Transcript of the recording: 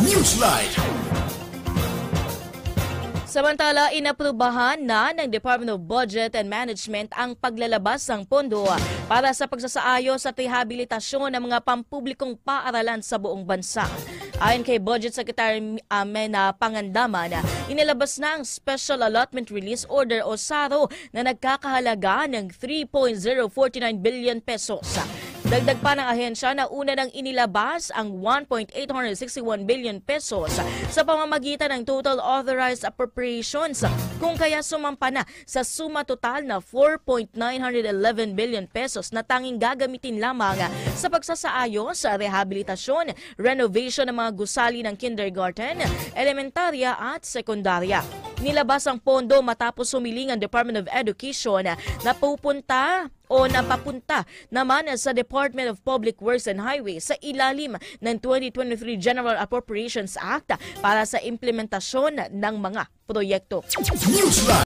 Newsline. Samantala, inaprubahan na ng Department of Budget and Management ang paglalabas ng pondo para sa pagsasaayos at rehabilitasyon ng mga pampublikong paaralan sa buong bansa. Ayon kay Budget Secretary Mena Pangandaman, inilabas na ang Special Allotment Release Order o SARO na nagkakahalaga ng 3.049 billion pesos. Dagdag pa ng ahensya na una nang inilabas ang 1.861 billion pesos sa pamamagitan ng Total Authorized Appropriations, kung kaya sumampa na sa suma total na 4.911 billion pesos na tanging gagamitin lamang sa pagsasaayos, rehabilitasyon, renovation ng mga gusali ng kindergarten, elementarya at sekundarya. Nilabas ang pondo matapos humiling ang Department of Education na napapunta naman sa Department of Public Works and Highways sa ilalim ng 2023 General Appropriations Act para sa implementasyon ng mga proyekto.